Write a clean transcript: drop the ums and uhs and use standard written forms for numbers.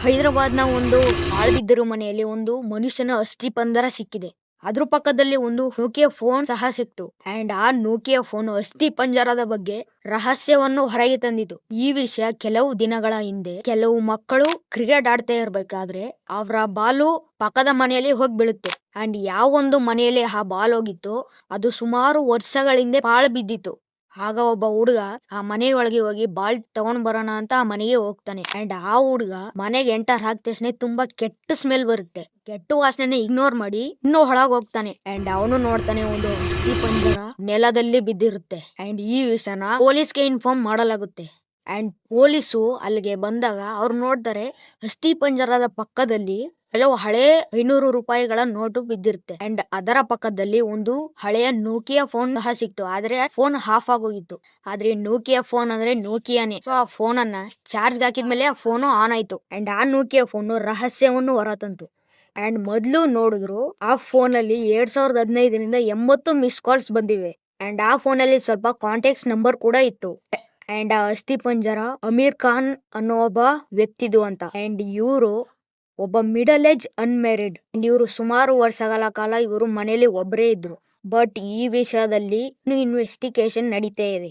ಹೈದರಾಬಾದ್ನ ಒಂದು ಆಳ್ವಿದ್ದರು ಮನೆಯಲ್ಲಿ ಒಂದು ಮನುಷ್ಯನ ಅಸ್ಥಿಪಂಜರ ಸಿಕ್ಕಿದೆ. ಅದ್ರ ಪಕ್ಕದಲ್ಲಿ ಒಂದು ನೋಕಿಯಾ ಫೋನ್ ಸಹ ಸಿಕ್ತು. ಅಂಡ್ ಆ ನೋಕಿಯಾ ಫೋನ್ ಅಸ್ಥಿಪಂಜರದ ಬಗ್ಗೆ ರಹಸ್ಯವನ್ನು ಹೊರಗೆ ತಂದಿತು. ಈ ವಿಷಯ ಕೆಲವು ದಿನಗಳ ಹಿಂದೆ ಕೆಲವು ಮಕ್ಕಳು ಕ್ರಿಕೆಟ್ ಆಡ್ತಾ ಇರ್ಬೇಕಾದ್ರೆ ಅವರ ಬಾಲು ಪಕ್ಕದ ಮನೆಯಲ್ಲಿ ಹೋಗಿ ಬೀಳುತ್ತೆ. ಅಂಡ್ ಯಾವ ಒಂದು ಮನೆಯಲ್ಲಿ ಆ ಬಾಲ್ ಹೋಗಿತ್ತು ಅದು ಸುಮಾರು ವರ್ಷಗಳ ಹಿಂದೆ ಪಾಳು ಬಿದ್ದಿತ್ತು. ಆಗ ಒಬ್ಬ ಹುಡುಗ ಆ ಮನೆಯೊಳಗೆ ಹೋಗಿ ಬಾಲ್ ತಗೊಂಡ್ ಬರೋಣ ಅಂತ ಆ ಮನೆಗೆ ಹೋಗ್ತಾನೆ. ಅಂಡ್ ಆ ಹುಡುಗ ಮನೆಗೆ ಎಂಟರ್ ಆದ ತಕ್ಷಣ ತುಂಬಾ ಕೆಟ್ಟ ಸ್ಮೆಲ್ ಬರುತ್ತೆ. ಕೆಟ್ಟ ವಾಸನೆ ಇಗ್ನೋರ್ ಮಾಡಿ ಇನ್ನೂ ಒಳಗ್ ಹೋಗ್ತಾನೆ. ಅಂಡ್ ಅವನು ನೋಡ್ತಾನೆ ಒಂದು ಅಸ್ಥಿ ಪಂಜರ ನೆಲದಲ್ಲಿ ಬಿದ್ದಿರುತ್ತೆ. ಅಂಡ್ ಈ ವಿಷಯನ ಪೊಲೀಸ್ಗೆ ಇನ್ಫಾರ್ಮ್ ಮಾಡಲಾಗುತ್ತೆ. ಅಂಡ್ ಪೊಲೀಸು ಅಲ್ಲಿಗೆ ಬಂದಾಗ ಅವ್ರು ನೋಡ್ತಾರೆ ಅಸ್ಥಿ ಪಂಜರದ ಪಕ್ಕದಲ್ಲಿ ಕೆಲವು ಹಳೆ 500 ರೂಪಾಯಿಗಳ ನೋಟು ಬಿದ್ದಿರುತ್ತೆ. ಅಂಡ್ ಅದರ ಪಕ್ಕದಲ್ಲಿ ಒಂದು ಹಳೆಯ ನೋಕಿಯಾ ಫೋನ್ ಸಹ ಸಿಕ್ತು. ಆದ್ರೆ ಫೋನ್ ಆಫ್ ಆಗೋಗಿತ್ತು. ಆದ್ರೆ ನೋಕಿಯಾ ಫೋನ್ ಅಂದ್ರೆ ನೋಕಿಯಾನೇ. ಸೊ ಆ ಫೋನ್ ಅನ್ನ ಚಾರ್ಜ್ ಹಾಕಿದ್ಮೇಲೆ ಆ ಫೋನು ಆನ್ ಆಯ್ತು. ಅಂಡ್ ಆ ನೋಕಿಯಾ ಫೋನ್ ರಹಸ್ಯವನ್ನು ಹೊರತಂತು. ಅಂಡ್ ಮೊದ್ಲು ನೋಡಿದ್ರು ಆ ಫೋನ್ ಅಲ್ಲಿ 2015ರಿಂದ 80 ಮಿಸ್ ಕಾಲ್ಸ್ ಬಂದಿವೆ. ಅಂಡ್ ಆ ಫೋನ್ ಅಲ್ಲಿ ಸ್ವಲ್ಪ ಕಾಂಟ್ಯಾಕ್ಟ್ಸ್ ನಂಬರ್ ಕೂಡ ಇತ್ತು. ಅಂಡ್ ಆ ಅಸ್ಥಿ ಪಂಜರ ಅಮೀರ್ ಖಾನ್ ಅನ್ನೋ ಒಬ್ಬ ವ್ಯಕ್ತಿದು ಅಂತ. ಅಂಡ್ ಇವರು ಒಬ್ಬ ಮಿಡಲ್ ಏಜ್ ಅನ್ಮ್ಯಾರಿಡ್. ಇವರು ಸುಮಾರು ವರ್ಷಗಳ ಕಾಲ ಇವರು ಮನೆಯಲ್ಲಿ ಒಬ್ಬರೇ ಇದ್ರು. ಬಟ್ ಈ ವಿಷಯದಲ್ಲಿ ಇನ್ವೆಸ್ಟಿಗೇಷನ್ ನಡೀತಾ ಇದೆ.